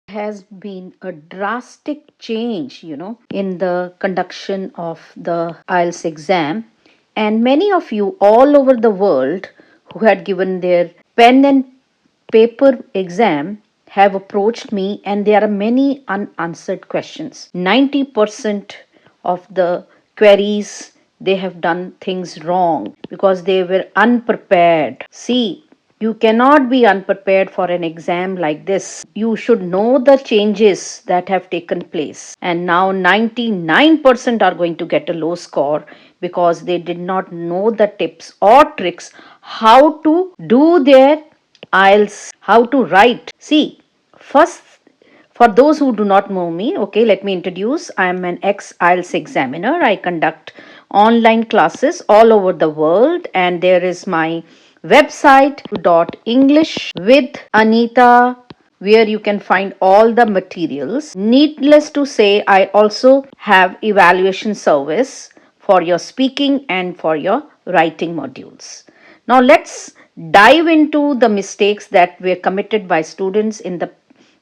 Has been a drastic change, in the conduction of the IELTS exam. And many of you all over the world who had given their pen and paper exam have approached me, and there are many unanswered questions. 90% of the queries, they have done things wrong because they were unprepared. See, you cannot be unprepared for an exam like this. You should know the changes that have taken place. And now 99% are going to get a low score because they did not know the tips or tricks how to do their IELTS, how to write. See, first, for those who do not know me, okay, let me introduce. I am an ex-IELTS examiner. I conduct online classes all over the world, and there is my website .english with Aneeta, where you can find all the materials. Needless to say, I also have evaluation service for your speaking and for your writing modules. Now let's dive into the mistakes that were committed by students in the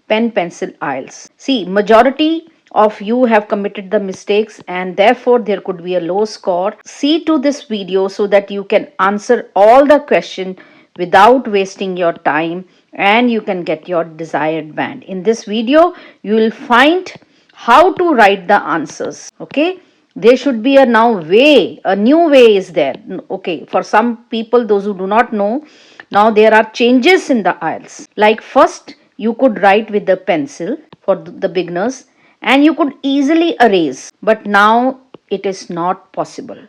pen pencil IELTS. See, majority of you have committed the mistakes and therefore there could be a low score. See to this video so that you can answer all the question without wasting your time and you can get your desired band. In this video, you will find how to write the answers. Okay, there should be a new way is there. Okay, for some people, those who do not know, now there are changes in the IELTS. Like first, you could write with the pencil for the beginners and you could easily erase, but now it is not possible.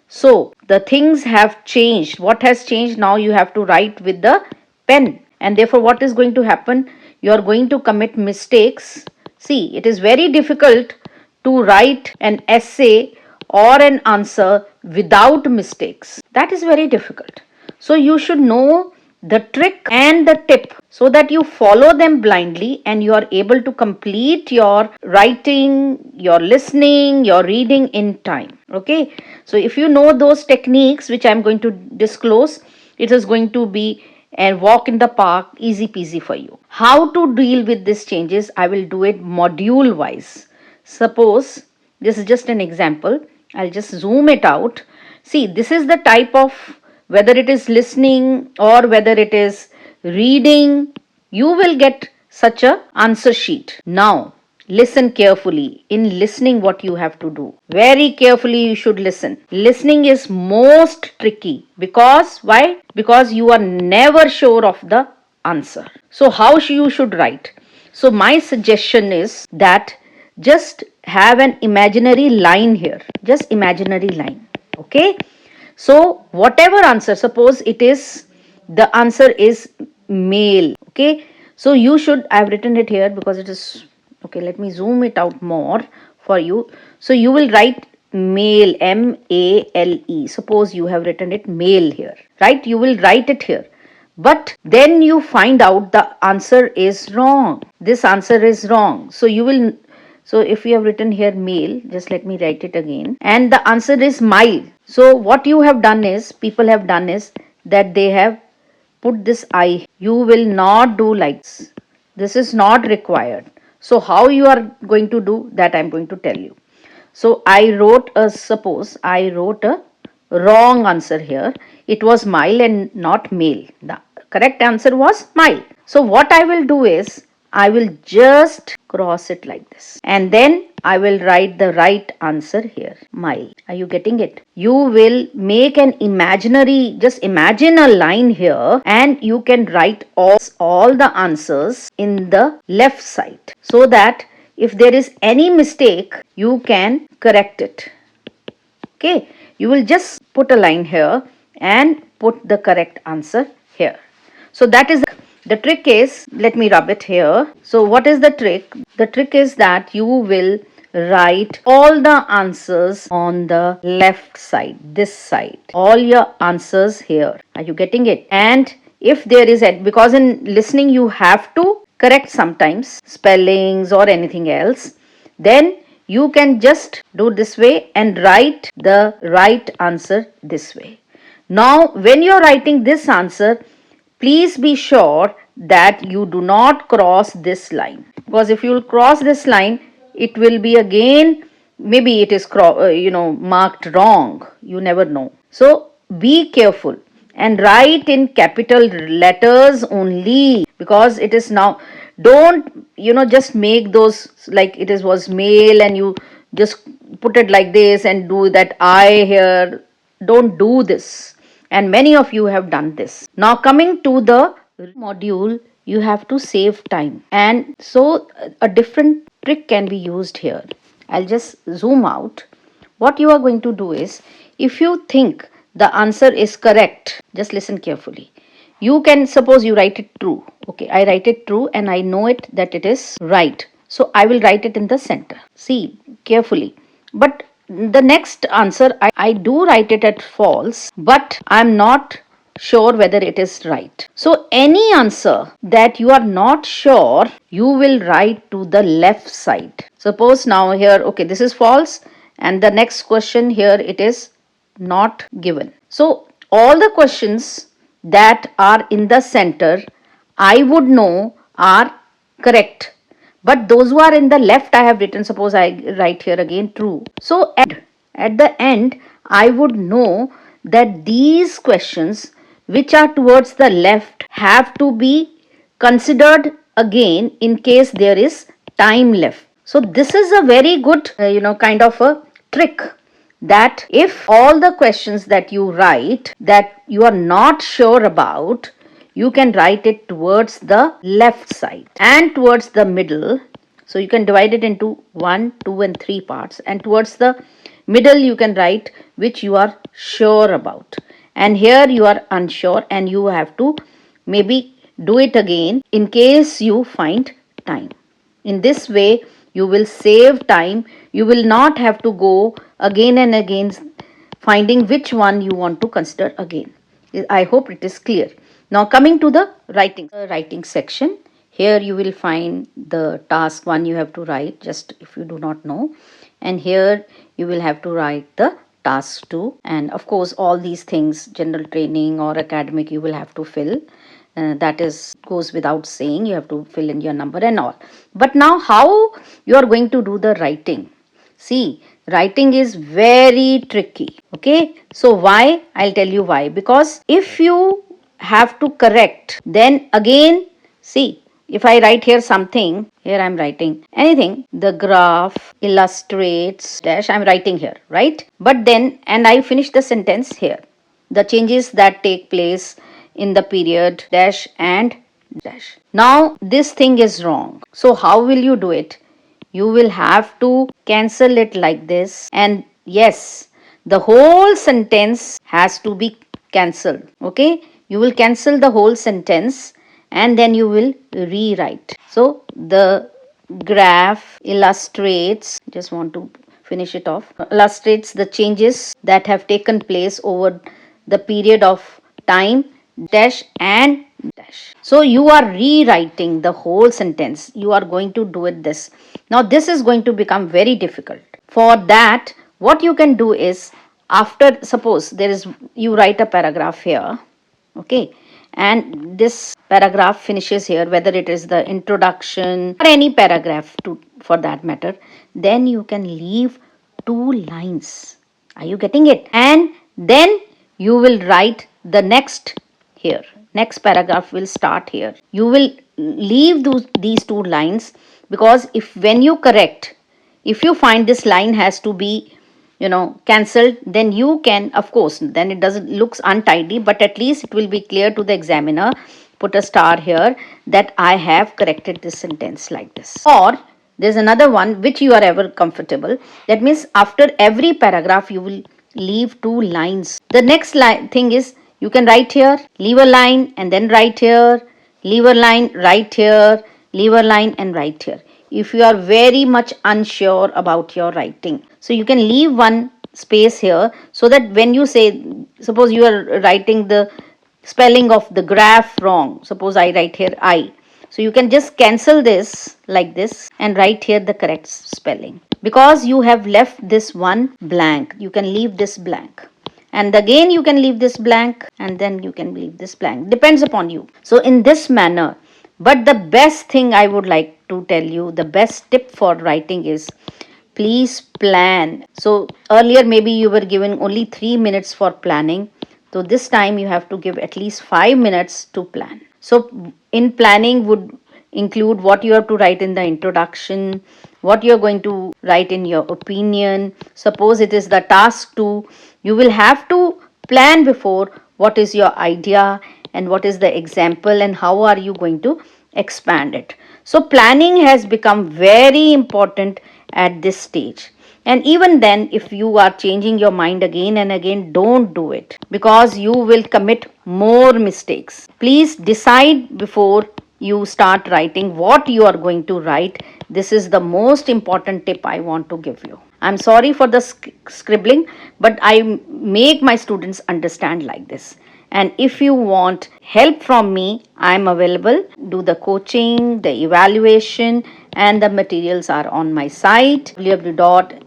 So the things have changed. What has changed? Now you have to write with the pen, and therefore what is going to happen? You are going to commit mistakes. See, it is very difficult to write an essay or an answer without mistakes. That is very difficult. So you should know the trick and the tip so that you follow them blindly and you are able to complete your writing, your listening, your reading in time. Okay, so if you know those techniques which I am going to disclose, it is going to be a walk in the park, easy peasy for you. How to deal with these changes? I will do it module wise. Suppose this is just an example. I'll just zoom it out. See, this is the type of, whether it is listening or whether it is reading, you will get such a answer sheet. Now, listen carefully. In listening, what you have to do, very carefully you should listen. Listening is most tricky because why? Because you are never sure of the answer. So how you should write? So my suggestion is that just have an imaginary line here. Just imaginary line. Okay. So whatever answer, suppose it is, the answer is male. Okay. So you should, I've written it here because it is, okay, let me zoom it out more for you. So you will write male, M-A-L-E. Suppose you have written it male here, right? You will write it here. But then you find out the answer is wrong. This answer is wrong. So you will, so if you have written here male, just let me write it again. And the answer is mile. So what you have done is, people have done is that they have put this I. You will not do like this. This is not required. So how you are going to do that, I am going to tell you. So I wrote suppose I wrote a wrong answer here. It was mile and not male. The correct answer was mile. So what I will do is, I will just cross it like this. And then I will write the right answer here, mile. Are you getting it? You will make an imaginary, just imagine a line here and you can write all the answers in the left side so that if there is any mistake, you can correct it. Okay, you will just put a line here and put the correct answer here. So that is the trick is, let me rub it here. So what is the trick? The trick is that you will write all the answers on the left side, this side, all your answers here. Are you getting it? And if there is because in listening you have to correct sometimes spellings or anything else, then you can just do this way and write the right answer this way. Now when you're writing this answer, please be sure that you do not cross this line. because if you will cross this line, it will be again, maybe it is marked wrong, you never know. So be careful and write in capital letters only, because it is now, don't just make those like it is was male and you just put it like this and do that I here. Don't do this, and many of you have done this. Now coming to the module, you have to save time, and so a different trick can be used here. I'll just zoom out. What you are going to do is, if you think the answer is correct, just listen carefully. You can suppose you write it true. Okay, I write it true and I know it that it is right, so I will write it in the center. See carefully. But the next answer, I do write it at false, but I'm not sure whether it is right. So any answer that you are not sure, you will write to the left side. Suppose now here, okay, this is false, and the next question here, it is not given. So all the questions that are in the center, I would know are correct, but those who are in the left, I have written, suppose I write here again true. So at the end, I would know that these questions which are towards the left have to be considered again in case there is time left. So this is a very good kind of a trick, that if all the questions that you write that you are not sure about, you can write it towards the left side and towards the middle. So you can divide it into 1, 2 and 3 parts, and towards the middle you can write which you are sure about, and here you are unsure and you have to maybe do it again in case you find time. In this way you will save time. You will not have to go again and again finding which one you want to consider again. I hope it is clear. Now coming to the writing section, here you will find the task 1 you have to write, just if you do not know, and here you will have to write the task 2, and of course all these things, general training or academic, you will have to fill. That is goes without saying, you have to fill in your number and all. But now how you are going to do the writing? See, writing is very tricky. Okay, so why? I'll tell you why. Because if you have to correct, then again, see, if I write here something, here I'm writing anything, the graph illustrates dash, I'm writing here, right? But then, and I finish the sentence here, the changes that take place in the period dash and dash. Now this thing is wrong. So how will you do it? You will have to cancel it like this, and yes, the whole sentence has to be cancelled. Okay, you will cancel the whole sentence and then you will rewrite. So the graph illustrates, just want to finish it off, illustrates the changes that have taken place over the period of time dash and dash. So you are rewriting the whole sentence. You are going to do it this. Now this is going to become very difficult. For that, what you can do is, after, suppose there is, you write a paragraph here, okay, and this paragraph finishes here, whether it is the introduction or any paragraph to, for that matter, then you can leave 2 lines. Are you getting it? And then you will write the next here. Next paragraph will start here. You will leave these 2 lines, because if when you correct, if you find this line has to be cancelled, then you can, of course, then it doesn't looks untidy, but at least it will be clear to the examiner. Put a star here that I have corrected this sentence like this. Or there's another one which you are ever comfortable. That means after every paragraph you will leave 2 lines. The next thing is, you can write here, leave a line, and then write here, leave a line, write here, leave a line and write here. If you are very much unsure about your writing, so you can leave one space here, so that when you say, suppose you are writing the spelling of the graph wrong, suppose I write here I, so you can just cancel this like this and write here the correct spelling, because you have left this one blank. You can leave this blank, and again you can leave this blank, and then you can leave this blank, depends upon you. So in this manner, But the best thing I would like to tell you, the best tip for writing is please plan. So earlier maybe you were given only 3 minutes for planning. So this time you have to give at least 5 minutes to plan. So in planning would include what you have to write in the introduction, what you're going to write in your opinion. Suppose it is the task 2, you will have to plan before what is your idea and what is the example and how are you going to expand it. So planning has become very important at this stage. And even then, if you are changing your mind again and again, don't do it because you will commit more mistakes. Please decide before you start writing what you are going to write. This is the most important tip I want to give you. I'm sorry for the scribbling, but I make my students understand like this. And if you want help from me, I'm available. Do the coaching, the evaluation, and the materials are on my site www